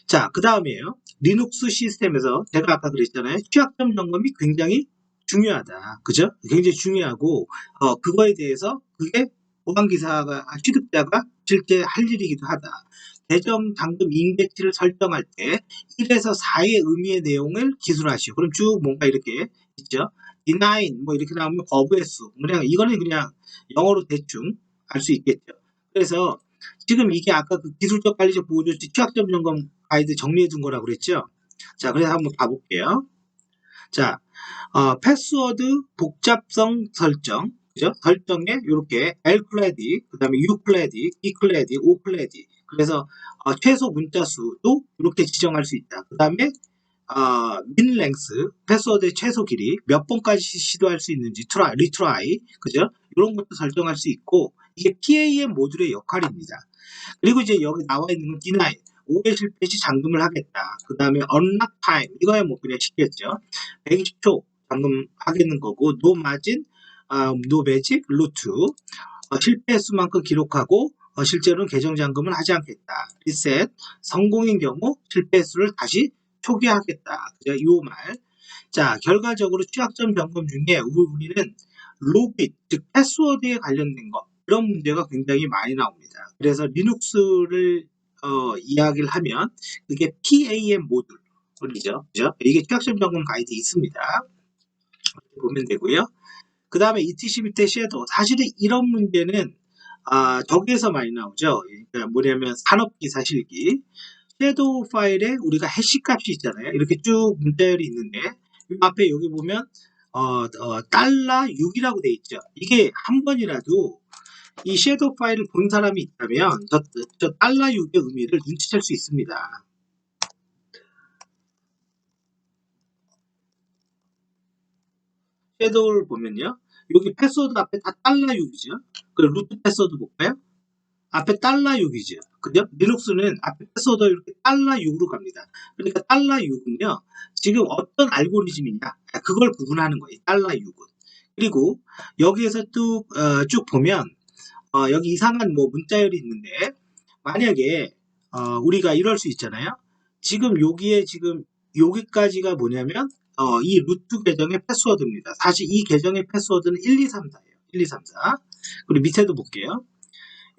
자, 그 다음이에요. 리눅스 시스템에서 제가 아까 그랬잖아요. 취약점 점검이 굉장히 중요하다. 그죠? 굉장히 중요하고, 그거에 대해서 그게 보안기사가, 취득자가 실제 할 일이기도 하다. 계정 잠금 인계치를 설정할 때 1에서 4의 의미의 내용을 기술하시오. 그럼 쭉 뭔가 이렇게 있죠. deny 뭐 이렇게 나오면 거부의 수. 그냥 이거는 그냥 영어로 대충 알 수 있겠죠. 그래서 지금 이게 아까 그 기술적 관리적 보호조치 취약점 점검 가이드 정리해 둔 거라고 그랬죠. 자, 그래서 한번 봐볼게요. 자, 패스워드 복잡성 설정, 그죠? 설정에 이렇게 L클래디, 그 다음에 U클래디, E클래디, O클래디. 그래서 최소 문자 수도 이렇게 지정할 수 있다. 그 다음에 min length, 패스워드의 최소 길이 몇 번까지 시도할 수 있는지 리트라이, 그죠? 이런 것도 설정할 수 있고 이게 PAM 모듈의 역할입니다. 그리고 이제 여기 나와 있는 건 deny, 오해 실패 시 잠금을 하겠다. 그 다음에 unlock time, 이거야 뭐 그냥 쉽겠죠. 120초 잠금하겠는 거고, no margin, no magic, root, 실패 횟수만큼 기록하고 실제로는 계정 잠금을 하지 않겠다. reset, 성공인 경우 실패 횟수를 다시 초기화하겠다. 이 말. 자, 결과적으로 취약점 점검 중에 우리는 로빗, 즉 패스워드에 관련된 것, 이런 문제가 굉장히 많이 나옵니다. 그래서 리눅스를 이야기를 하면 그게 PAM 모듈이죠. 그죠? 이게 취약점 점검 가이드 있습니다. 보면 되고요. 그 다음에 ETC 밑에 섀도우. 사실은 이런 문제는 저기에서 많이 나오죠. 그러니까 뭐냐면 산업기사 실기. 섀도우 파일에 우리가 해시 값이 있잖아요. 이렇게 쭉 문자열이 있는데 이 앞에 여기 보면 $6이라고 돼 있죠. 이게 한 번이라도 이 섀도우 파일을 본 사람이 있다면 저 $6의 의미를 눈치챌 수 있습니다. 섀도우를 보면요. 여기 패스워드 앞에 다 $6이죠. 그리고 루트 패스워드 볼까요? 앞에 $6이죠. 그죠? 리눅스는 앞에 패스워드 이렇게 $6으로 갑니다. 그러니까 $6은요. 지금 어떤 알고리즘이냐 그걸 구분하는 거예요. $6은. 그리고 여기에서 쭉 보면 여기 이상한 뭐 문자열이 있는데 만약에 우리가 이럴 수 있잖아요. 지금 여기에 지금 여기까지가 뭐냐면 이 루트 계정의 패스워드입니다. 사실 이 계정의 패스워드는 1, 2, 3, 4예요. 1, 2, 3, 4. 그리고 밑에도 볼게요.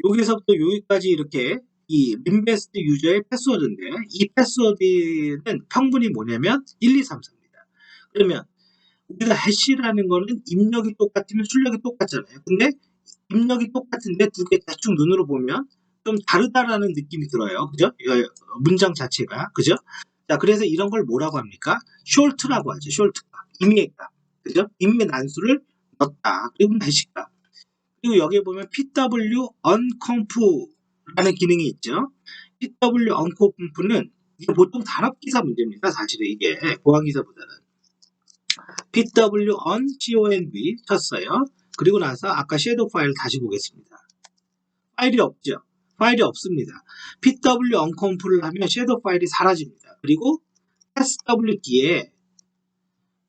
여기서부터 여기까지 이렇게 이 민베스트 유저의 패스워드인데 이 패스워드는 평분이 뭐냐면 1, 2, 3, 4입니다. 그러면 우리가 해시라는 거는 입력이 똑같으면 출력이 똑같잖아요. 근데 입력이 똑같은데 두 개 대충 눈으로 보면 좀 다르다라는 느낌이 들어요. 그죠? 문장 자체가. 그죠? 자, 그래서 이런 걸 뭐라고 합니까? 숄트라고 하죠. 숄트값. 임의값. 그죠? 임의 난수를 넣었다. 그리고 해시값. 그리고 여기에 보면 PW unconf라는 기능이 있죠. PW unconf는 이게 보통 단합기사 문제입니다. 사실은 이게 보안기사보다는. pw on conv 쳤어요. 그리고 나서 아까 섀도우 파일 다시 보겠습니다. 파일이 없죠. 파일이 없습니다. pw on comp를 하면 섀도우 파일이 사라집니다. 그리고 swd에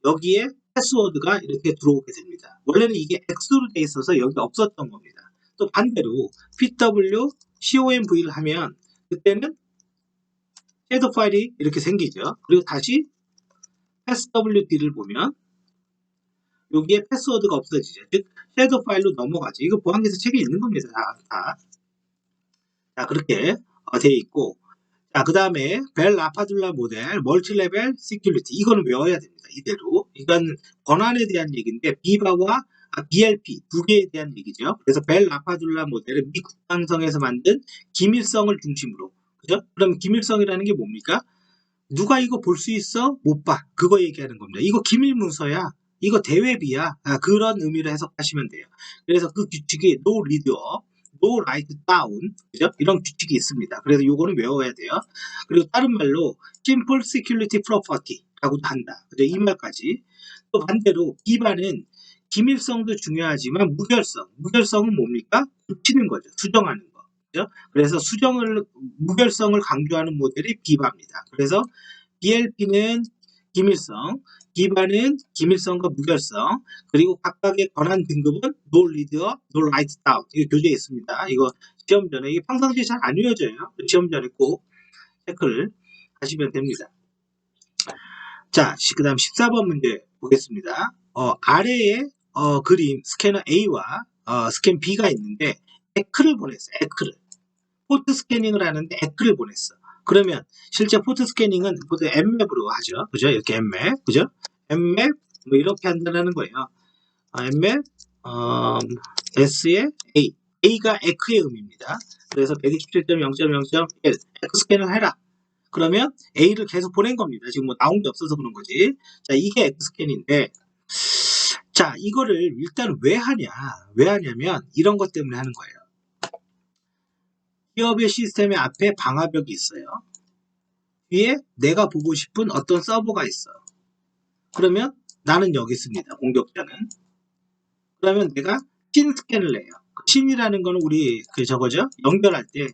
여기에 패스워드가 이렇게 들어오게 됩니다. 원래는 이게 X로 돼 있어서 여기 없었던 겁니다. 또 반대로 pw conv를 하면 그때는 섀도우 파일이 이렇게 생기죠. 그리고 다시 swd를 보면 여기에 패스워드가 없어지죠. 즉 섀도우 파일로 넘어가죠. 이거 보안기사 책에 있는 겁니다. 다. 자, 그렇게 되어 있고, 자, 그 다음에 벨 라파둘라 모델 멀티레벨 시큐리티 이거는 외워야 됩니다. 이대로. 이건 권한에 대한 얘기인데 비바와 BLP 두 개에 대한 얘기죠. 그래서 벨 라파둘라 모델은 미 국방성에서 만든 기밀성을 중심으로, 그죠? 그럼 기밀성이라는 게 뭡니까? 누가 이거 볼 수 있어? 못 봐. 그거 얘기하는 겁니다. 이거 기밀 문서야. 이거 대외비야. 그런 의미로 해석하시면 돼요. 그래서 그 규칙이 no read up, no write down, 그죠? 이런 규칙이 있습니다. 그래서 요거는 외워야 돼요. 그리고 다른 말로 simple security property라고도 한다. 그죠? 이 말까지. 또 반대로 기반은 기밀성도 중요하지만 무결성은 뭡니까? 붙이는 거죠. 수정하는 거. 그죠? 그래서 무결성을 강조하는 모델이 비바입니다. 그래서 BLP는 기밀성, 기반은 기밀성과 무결성, 그리고 각각의 권한 등급은 no read up, no write down. 이거 교재에 있습니다. 이거 시험 전에, 이게 평상시에 잘 안 외워져요. 시험 전에 꼭 체크를 하시면 됩니다. 자, 그 다음 14번 문제 보겠습니다. 아래에 그림 스캐너 A와 스캔 B가 있는데 에크를 보냈어요. 에크를. 포트 스캐닝을 하는데 에크를 보냈어. 그러면 실제 포트 스캐닝은 보통 엠맵으로 하죠. 그죠? 이렇게 엠맵. 그죠? 엠맵 뭐 이렇게 한다는 거예요. 엠맵 S의 A. A가 에크의 의미입니다. 그래서 127.0.0.1 에크 스캔을 해라. 그러면 A를 계속 보낸 겁니다. 지금 뭐 나온 게 없어서 그런 거지. 자, 이게 에크 스캔인데, 자, 이거를 일단 왜 하냐? 왜 하냐면 이런 것 때문에 하는 거예요. 기업의 시스템의 앞에 방화벽이 있어요. 위에 내가 보고 싶은 어떤 서버가 있어. 그러면 나는 여기 있습니다. 공격자는. 그러면 내가 신 스캔을 해요. 신이라는 거는 우리 저거죠. 연결할 때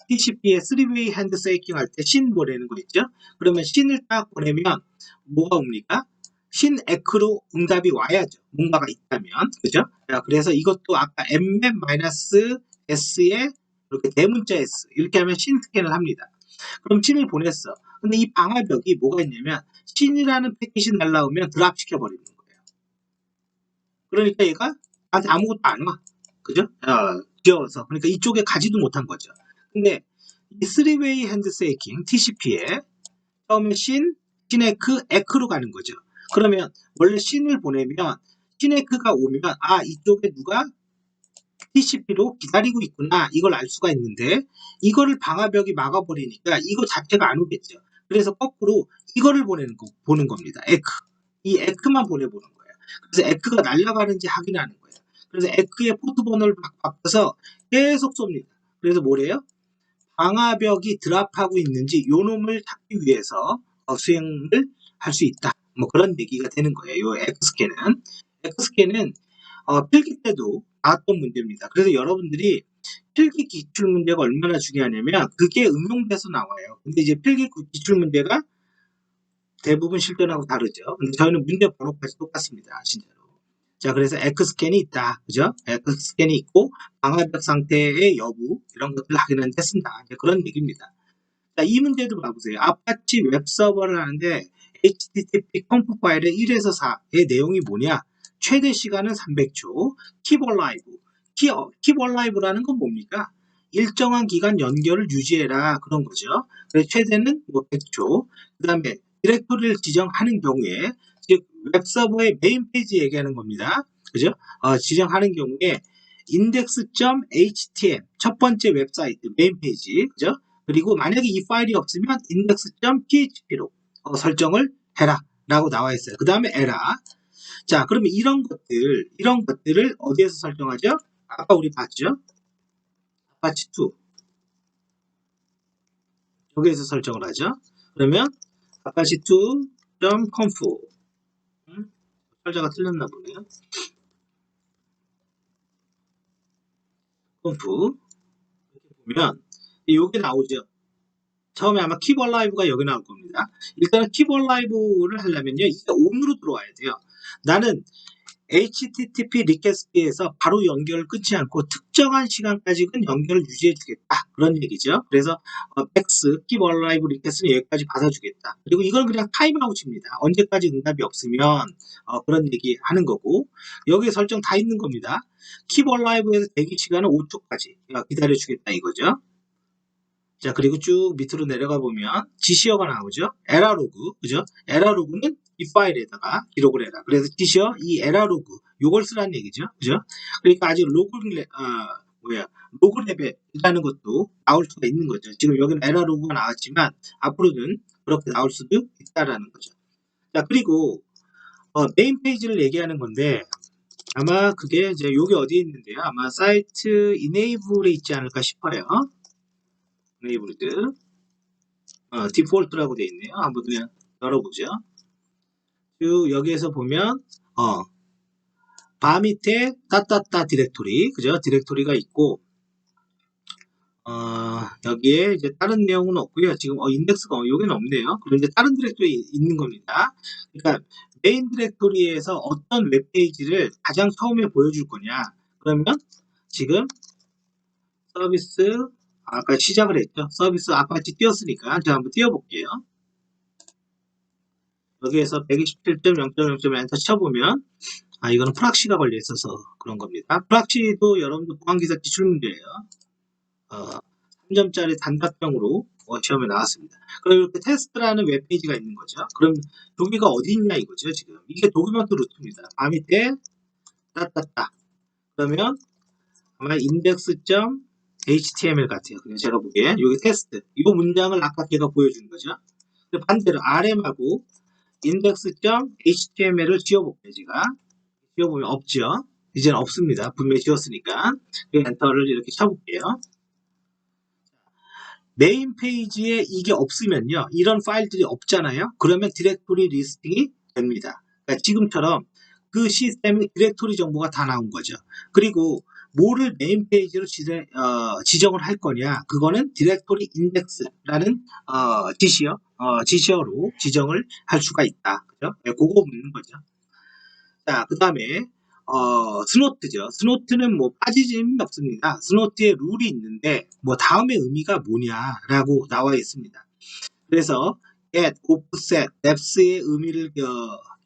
TCP에 3-way 핸드쉐이킹 할 때 신 보내는 거 있죠. 그러면 신을 딱 보내면 뭐가 옵니까? 신 에크로 응답이 와야죠. 뭔가가 있다면. 그죠? 그래서 이것도 아까 엠맵-s에 이렇게 대문자 S 이렇게 하면 신 스캔을 합니다. 그럼 신을 보냈어. 근데 이 방화벽이 뭐가 있냐면 신이라는 패킷이 날라오면 드랍 시켜버리는 거예요. 그러니까 얘가 나한테 아무것도 안 와. 그죠? 귀여워서. 그러니까 이쪽에 가지도 못한 거죠. 근데 이 3-way 핸드쉐이킹 TCP에 처음에 에크로 가는 거죠. 그러면 원래 신을 보내면 에크가 오면 이쪽에 누가 TCP로 기다리고 있구나 이걸 알 수가 있는데 이거를 방화벽이 막아버리니까 이거 자체가 안 오겠죠. 그래서 거꾸로 이거를 보는 겁니다. 이 에크만 보내보는 거예요. 그래서 에크가 날아가는지 확인하는 거예요. 그래서 에크의 포트 번호를 바꿔서 계속 쏩니다. 그래서 뭐래요? 방화벽이 드랍하고 있는지 요 놈을 찾기 위해서 수행을 할 수 있다. 뭐 그런 얘기가 되는 거예요. 요 엑스스캔은 필기 때도 나왔던 문제입니다. 그래서 여러분들이 필기 기출 문제가 얼마나 중요하냐면 그게 응용돼서 나와요. 근데 이제 필기 기출 문제가 대부분 실전하고 다르죠. 근데 저희는 문제 번호까지 똑같습니다. 진짜로. 자, 그래서 엑스스캔이 있다. 그죠? 엑스스캔이 있고 방화벽 상태의 여부 이런 것들을 확인하는 데 쓴다. 그런 얘기입니다. 자, 이 문제도 봐보세요. 아파치 웹서버를 하는데 HTTP 컴프 파일의 1에서 4의 내용이 뭐냐? 최대 시간은 300초. Keep alive. Keep alive라는 건 뭡니까? 일정한 기간 연결을 유지해라. 그런 거죠. 그래서 최대는 뭐 100초. 그 다음에 디렉토리를 지정하는 경우에, 즉, 웹서버의 메인 페이지 얘기하는 겁니다. 그죠? 지정하는 경우에 index.htm 첫 번째 웹사이트 메인 페이지. 그죠? 그리고 만약에 이 파일이 없으면 index.php로 설정을 해라 라고 나와 있어요. 그 다음에 에라. 자, 그러면 이런 것들을 어디에서 설정하죠? 아까 우리 봤죠? 아파치2 여기에서 설정을 하죠. 그러면 apache2.conf 철자가 틀렸나 보네요. conf 보면 여기 나오죠. 처음에 아마 keep alive가 여기 나올 겁니다. 일단은 keep alive를 하려면요, 이게 on으로 들어와야 돼요. 나는 HTTP 리퀘스트에서 바로 연결을 끊지 않고 특정한 시간까지는 연결을 유지해 주겠다, 그런 얘기죠. 그래서 X keep alive 리퀘스트는 여기까지 받아주겠다. 그리고 이건 그냥 타임아웃입니다. 언제까지 응답이 없으면 그런 얘기 하는 거고, 여기에 설정 다 있는 겁니다. keep alive에서 대기 시간은 5초까지 기다려 주겠다 이거죠. 자, 그리고 쭉 밑으로 내려가 보면 지시어가 나오죠. 에라로그, 그죠? 에라로그는 이 파일에다가 기록을 해라. 그래서 지시어 이 에라로그 요걸 쓰라는 얘기죠. 그죠? 그러니까 아직 로그 레벨이라는 것도 나올 수가 있는 거죠. 지금 여기는 에라로그가 나왔지만 앞으로는 그렇게 나올 수도 있다라는 거죠. 자, 그리고 메인 페이지를 얘기하는 건데, 아마 그게 이제 여기 어디에 있는데요. 아마 사이트 이네이블에 있지 않을까 싶어요. 이네이블드 디폴트라고 되어 있네요. 한번 그냥 열어보죠. 쭉 여기에서 보면 바 밑에 따따따 디렉토리, 그죠? 디렉토리가 있고, 여기에 이제 다른 내용은 없고요. 지금 인덱스가 여기는 없네요. 그럼 이제 다른 디렉토리 있는 겁니다. 그러니까 메인 디렉토리에서 어떤 웹페이지를 가장 처음에 보여줄 거냐. 그러면 지금 서비스, 아까 시작을 했죠. 서비스 아파치 띄웠으니까 제가 한번 띄워볼게요. 여기에서 127.0.0.1 엔터 쳐보면 이거는 프락시가 걸려 있어서 그런 겁니다. 프락시도 여러분들 보안기사 기출 문제예요. 3점짜리 단답형으로 시험에 나왔습니다. 그럼 이렇게 테스트라는 웹페이지가 있는 거죠. 그럼 여기가 어디 있냐 이거죠. 지금 이게 도큐먼트 루트입니다. 바 밑에 따따따 그러면 아마 index.html 같아요. 그냥 제가 보기에 여기 테스트 이 문장을 아까 제가 보여준 거죠. 반대로 rm하고 index.html을 지워볼게요. 제가 지워보면 없죠. 이제는 없습니다. 분명히 지웠으니까 엔터를 이렇게 쳐볼게요. 메인 페이지에 이게 없으면요, 이런 파일들이 없잖아요. 그러면 디렉토리 리스팅이 됩니다. 그러니까 지금처럼 그 시스템에 디렉토리 정보가 다 나온 거죠. 그리고 뭐를 메인 페이지로 지정을 할 거냐, 그거는 디렉토리 인덱스라는 지시어로 지정을 할 수가 있다. 그죠? 네, 그거 묻는 거죠. 자, 그 다음에 스노트죠. 스노트는 뭐 빠지짐이 없습니다. 스노트에 룰이 있는데 뭐 다음의 의미가 뭐냐라고 나와 있습니다. 그래서 get, offset, depth의 의미를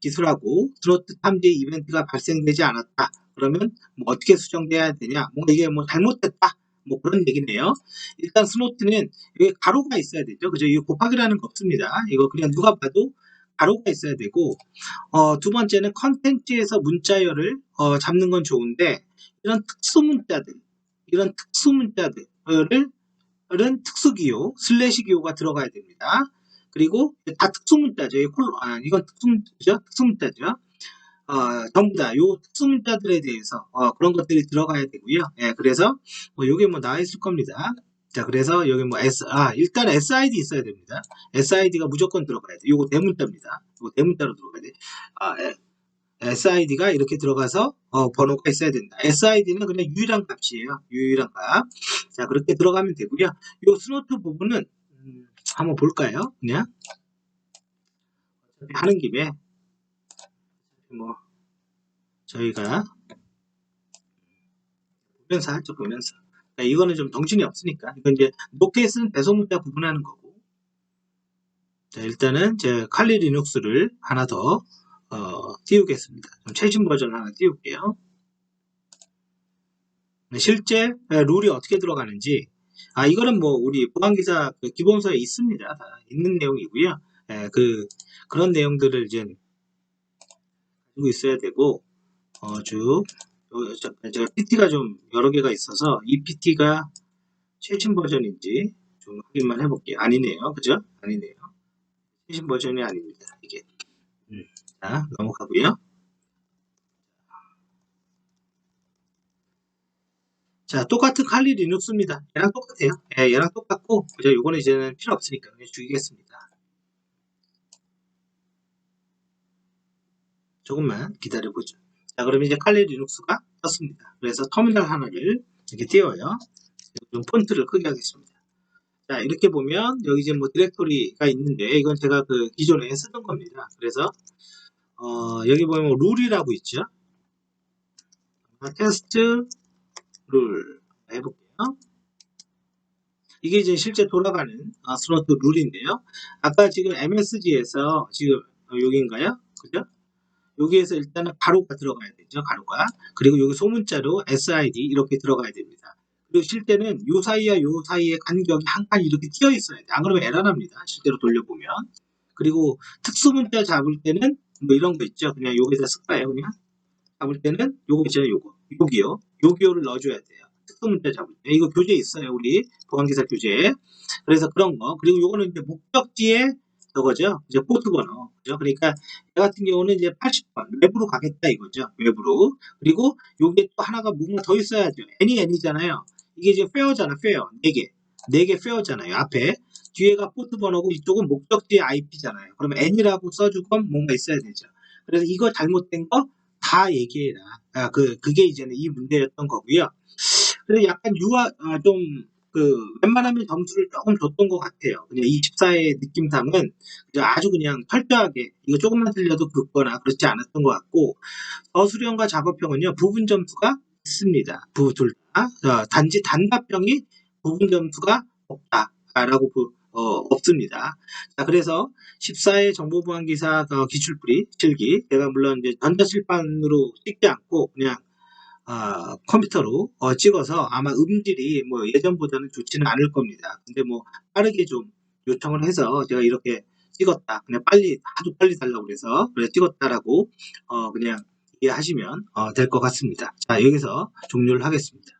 기술하고 스노트 탐지 이벤트가 발생되지 않았다. 그러면 뭐 어떻게 수정돼야 되냐? 뭔가 이게 뭐 잘못됐다. 뭐 그런 얘기네요. 일단 스노트는 여기 가로가 있어야 되죠. 그죠? 이거 곱하기라는 거 없습니다. 이거 그냥 누가 봐도 가로가 있어야 되고, 두 번째는 컨텐츠에서 문자열을 잡는 건 좋은데, 이런 특수 문자들은 특수기호, 슬래시 기호가 들어가야 됩니다. 그리고 다 특수문자죠. 이건 특수문자죠. 특수문자죠. 전부 다 요 특수문자들에 대해서 그런 것들이 들어가야 되고요. 예, 그래서 요게 뭐 나와 있을 겁니다. 자, 그래서 여기 뭐 일단 SID 있어야 됩니다. SID가 무조건 들어가야 돼. 요거 대문자입니다. 요거 대문자로 들어가야 돼. SID가 이렇게 들어가서 번호가 있어야 된다. SID는 그냥 유일한 값이에요. 유일한 값. 자, 그렇게 들어가면 되고요. 요 스노트 부분은 한번 볼까요? 그냥 하는 김에 뭐 저희가 보면서 하죠. 보면서. 그러니까 이거는 좀 정신이 없으니까. 이건 이제 노케이스는 대소문자 구분하는 거고. 자, 일단은 제 칼리 리눅스를 하나 더 띄우겠습니다. 좀 최신 버전 하나 띄울게요. 실제 룰이 어떻게 들어가는지, 이거는 뭐 우리 보안기사 기본서에 있습니다. 다 있는 내용이고요. 그런 내용들을 이제 가지고 있어야 되고, 제가 PT가 좀 여러 개가 있어서 이 PT가 최신 버전인지 좀 확인만 해볼게요. 아니네요. 그죠? 아니네요. 최신 버전이 아닙니다. 이게. 자, 넘어가고요. 자, 똑같은 칼리 리눅스입니다. 얘랑 똑같아요. 예, 얘랑 똑같고, 그죠? 요거는 이제는 필요 없으니까 그냥 죽이겠습니다. 조금만 기다려보죠. 자, 그러면 이제 칼리 리눅스가 떴습니다. 그래서 터미널 하나를 이렇게 띄워요. 좀 폰트를 크게 하겠습니다. 자, 이렇게 보면 여기 이제 뭐 디렉토리가 있는데 이건 제가 그 기존에 쓰던 겁니다. 그래서 여기 보면 룰이라고 있죠. 테스트 룰 해볼게요. 이게 이제 실제 돌아가는 스로트 룰인데요. 아까 지금 MSG에서 지금 여기인가요? 그죠? 여기에서 일단은 가로가 들어가야 되죠. 가로가. 그리고 여기 소문자로 SID 이렇게 들어가야 됩니다. 그리고 실제는 요 사이와 요 사이의 간격이 한 칸 이렇게 튀어 있어야 돼. 안 그러면 에러납니다. 실제로 돌려보면. 그리고 특수문자 잡을 때는 뭐 이런 거 있죠. 그냥 여기다 쓸까요? 그냥 잡을 때는 요거 있죠. 요거. 요기요. 요기요를 넣어줘야 돼요. 특수문자 잡을 때. 이거 교재 있어요. 우리 보안기사 교재. 그래서 그런 거. 그리고 요거는 이제 목적지에 저거죠. 이제 포트 번호. 그죠? 그러니까 얘 같은 경우는 이제 80번 외부로 가겠다 이거죠. 외부로. 그리고 요게 또 하나가 뭔가 더 있어야죠. n이 n이잖아요. 이게 이제 페어잖아. 페어. 4개. 4개 페어잖아요. 앞에. 뒤에가 포트 번호고 이쪽은 목적지의 IP잖아요. 그러면 n이라고 써주건 뭔가 있어야 되죠. 그래서 이거 잘못된 거 다 얘기해라. 그게 이제는 이 문제였던 거고요. 그래서 약간 좀, 웬만하면 점수를 조금 줬던 것 같아요. 그냥 24의 느낌상은 아주 그냥 철저하게, 이거 조금만 틀려도 긋거나 그렇지 않았던 것 같고, 저수령과 작업형은요, 부분 점수가 있습니다. 둘 다. 단지 단답형이 부분 점수가 없다라고 없습니다. 자, 그래서 14의 정보보안기사 기출풀이 실기, 제가 물론 이제 전자칠판으로 찍지 않고 그냥 컴퓨터로 찍어서 아마 음질이 뭐 예전보다는 좋지는 않을 겁니다. 근데 뭐 빠르게 좀 요청을 해서 제가 이렇게 찍었다. 그냥 빨리, 아주 빨리 달라고 그래서 그래 찍었다라고 그냥 이해하시면 될 것 같습니다. 자, 여기서 종료를 하겠습니다.